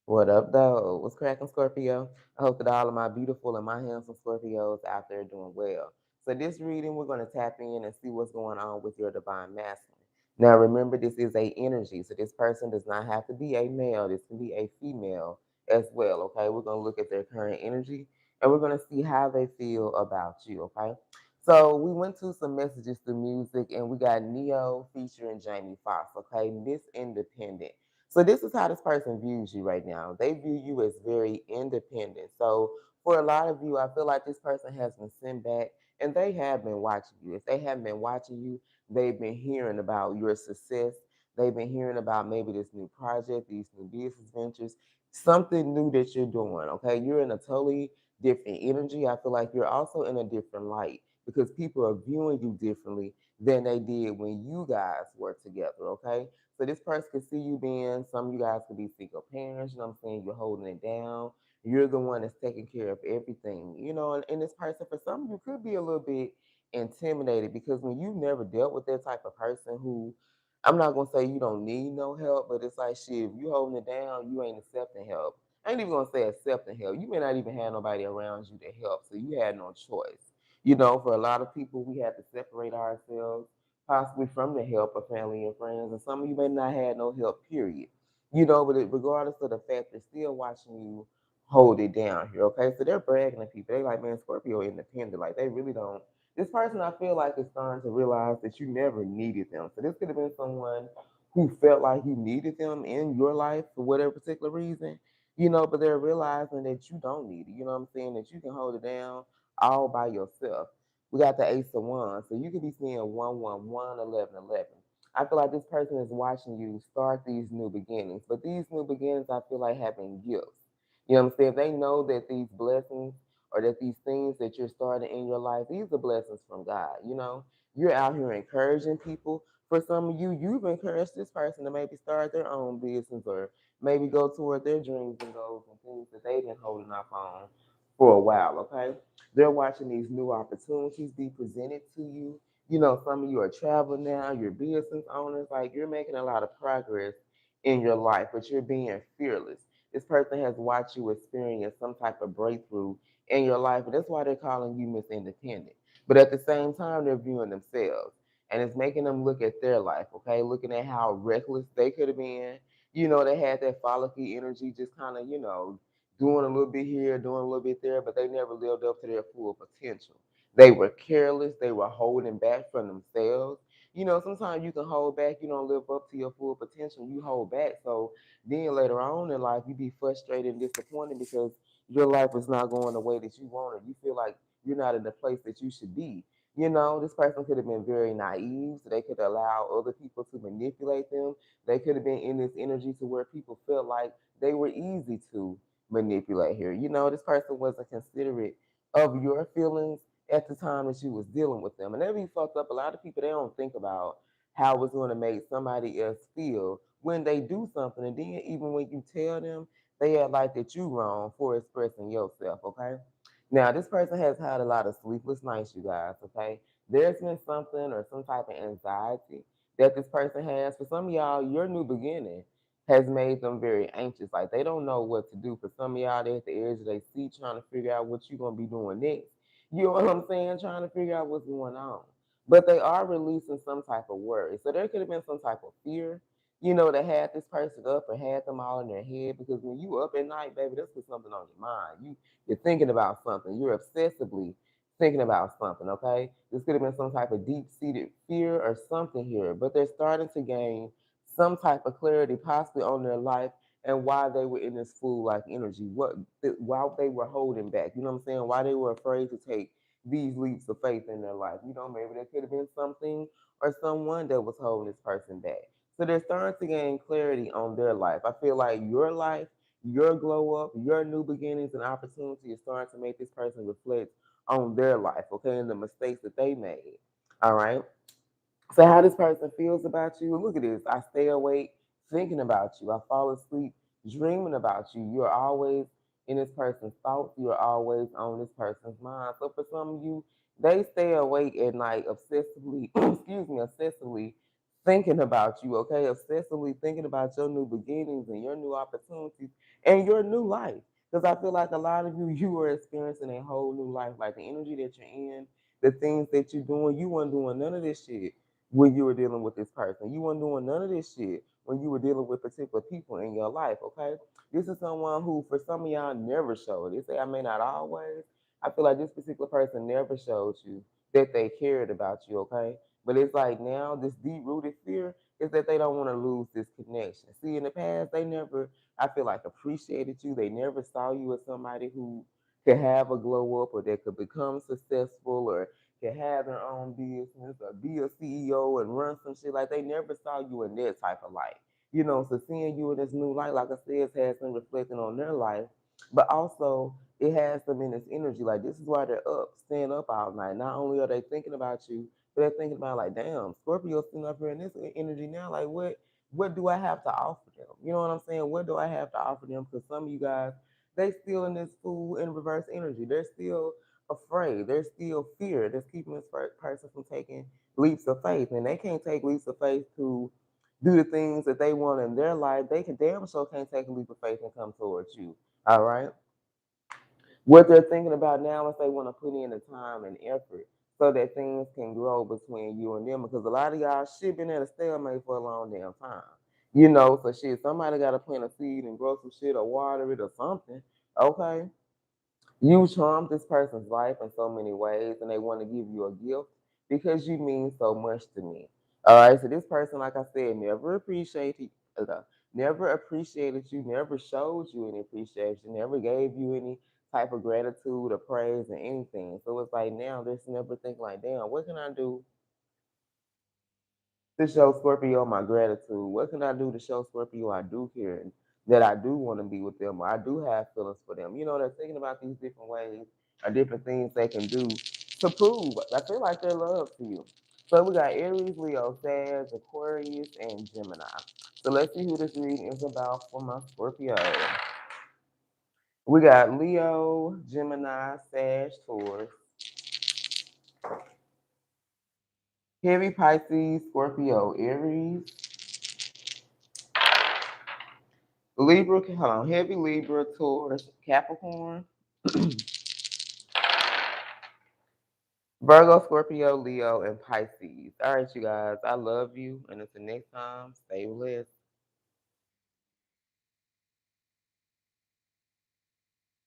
What up, though? What's cracking, Scorpio? I hope that all of my beautiful and my handsome Scorpios out there doing well. So, this reading, we're going to tap in and see what's going on with your divine masculine. Now, remember, this is a energy, so this person does not have to be a male. This can be a female as well. Okay, we're going to look at their current energy and we're going to see how they feel about you. Okay, so we went to some messages through music and we got Neo featuring Jamie Foxx. Okay, Miss Independent. So this is how this person views you right now. They view you as very independent. So for a lot of you, I feel like this person has been sent back and they have been watching you. If they haven't been watching you, they've been hearing about your success. They've been hearing about maybe this new project, these new business ventures, something new that you're doing. Okay. You're in a totally different energy. I feel like you're also in a different light because people are viewing you differently than they did when you guys were together. Okay. So this person could see you being, some of you guys could be single parents, you know what I'm saying? You're holding it down. You're the one that's taking care of everything, and this person, for some of you, could be a little bit intimidated because when you've never dealt with that type of person who, I'm not gonna say you don't need no help, but it's like shit, if you holding it down, you ain't accepting help. I ain't even gonna say accepting help. You may not even have nobody around you to help, so you had no choice. For a lot of people, we have to separate ourselves possibly from the help of family and friends, and some of you may not have no help, period. But regardless of the fact, they're still watching you hold it down here, okay? So they're bragging to people. They like, man, Scorpio independent. Like, they really don't. This person, I feel like, is starting to realize that you never needed them. So this could have been someone who felt like you needed them in your life for whatever particular reason, but they're realizing that you don't need it. You know what I'm saying? That you can hold it down all by yourself. We got the Ace of Wands. So you could be seeing 111, 1111. I feel like this person is watching you start these new beginnings. But these new beginnings, I feel like, have been gifts. You know what I'm saying? They know that these blessings or that these things that you're starting in your life, these are blessings from God. You're out here encouraging people. For some of you, you've encouraged this person to maybe start their own business or maybe go toward their dreams and goals and things that they've been holding up on for a while, okay? They're watching these new opportunities be presented to you. Some of you are traveling now, you're business owners, like you're making a lot of progress in your life, but you're being fearless. This person has watched you experience some type of breakthrough in your life, and that's why they're calling you Miss Independent. But at the same time, they're viewing themselves, and it's making them look at their life, okay? Looking at how reckless they could have been. They had that follicky energy, just kind of, doing a little bit here, doing a little bit there, but they never lived up to their full potential. They were careless, they were holding back from themselves. Sometimes you can hold back, you don't live up to your full potential, you hold back. So then later on in life, you be frustrated and disappointed because your life is not going the way that you want it. You feel like you're not in the place that you should be. This person could have been very naive, so they could allow other people to manipulate them. They could have been in this energy to where people felt like they were easy to manipulate here. This person wasn't considerate of your feelings at the time that you was dealing with them. And that be fucked up. A lot of people, they don't think about how it's going to make somebody else feel when they do something. And then even when you tell them, they act like that you wrong for expressing yourself, okay? Now, this person has had a lot of sleepless nights, you guys, okay? There's been something or some type of anxiety that this person has. For some of y'all, your new beginning has made them very anxious. Like they don't know what to do. For some of y'all, they're at the edge of their seat trying to figure out what you're gonna be doing next. You know what I'm saying? Trying to figure out what's going on. But they are releasing some type of worry. So there could have been some type of fear, that had this person up or had them all in their head. Because when you up at night, baby, that's with something on your mind. You're thinking about something. You're obsessively thinking about something, okay? This could have been some type of deep-seated fear or something here. But they're starting to gain some type of clarity possibly on their life and why they were in this fool like energy, why they were holding back, you know what I'm saying? Why they were afraid to take these leaps of faith in their life. Maybe there could have been something or someone that was holding this person back. So they're starting to gain clarity on their life. I feel like your life, your glow up, your new beginnings and opportunity is starting to make this person reflect on their life, okay, and the mistakes that they made. All right. So how this person feels about you, look at this. I stay awake thinking about you. I fall asleep dreaming about you. You're always in this person's thoughts. You're always on this person's mind. So for some of you, they stay awake at night obsessively, excuse me, obsessively thinking about you, okay? Obsessively thinking about your new beginnings and your new opportunities and your new life. Because I feel like a lot of you, you are experiencing a whole new life. Like the energy that you're in, the things that you're doing, you weren't doing none of this shit when you were dealing with this person. You weren't doing none of this shit when you were dealing with particular people in your life, okay? This is someone who, for some of y'all, never showed. They say I may not always. I feel like this particular person never showed you that they cared about you, okay? But it's like now this deep rooted fear is that they don't want to lose this connection. See, in the past, they never, I feel like, appreciated you. They never saw you as somebody who could have a glow up or that could become successful or could have their own business or be a CEO and run some shit. Like they never saw you in that type of light. You know, so seeing you in this new light, like I said, has them reflecting on their life, but also it has them in this energy. Like this is why they're up, staying up all night. Not only are they thinking about you, but they're thinking about like, damn, Scorpio sitting up here in this energy now. Like, what do I have to offer them? You know what I'm saying? What do I have to offer them? Because some of you guys, they still in this fool in reverse energy. They're still afraid. There's still fear that's keeping this person from taking leaps of faith, and they can't take leaps of faith to do the things that they want in their life. They can damn sure can't take a leap of faith and come towards you. All right. What they're thinking about now is they want to put in the time and effort so that things can grow between you and them. Because a lot of y'all shit been at a stalemate for a long damn time. You know, so shit, somebody got to plant a seed and grow some shit or water it or something. Okay. You charm this person's life in so many ways, and they want to give you a gift because you mean so much to me. All right, so this person, like I said, never appreciated you, never showed you any appreciation, never gave you any type of gratitude or praise or anything. So it's like now they're never thinking like, damn, what can I do to show Scorpio my gratitude? What can I do to show Scorpio I do care and that I do want to be with them or I do have feelings for them? You know, they're thinking about these different ways or different things they can do to prove. I feel like their love to you. So we got Aries, Leo, Sag, Aquarius, and Gemini. So let's see who this reading is about for my Scorpio. We got Leo, Gemini, Sag, Taurus, Heavy Pisces, Scorpio, Aries, Libra, hold on, Heavy Libra, Taurus, Capricorn, Virgo, Scorpio, Leo, and Pisces. All right, you guys, I love you. And until next time, stay blessed.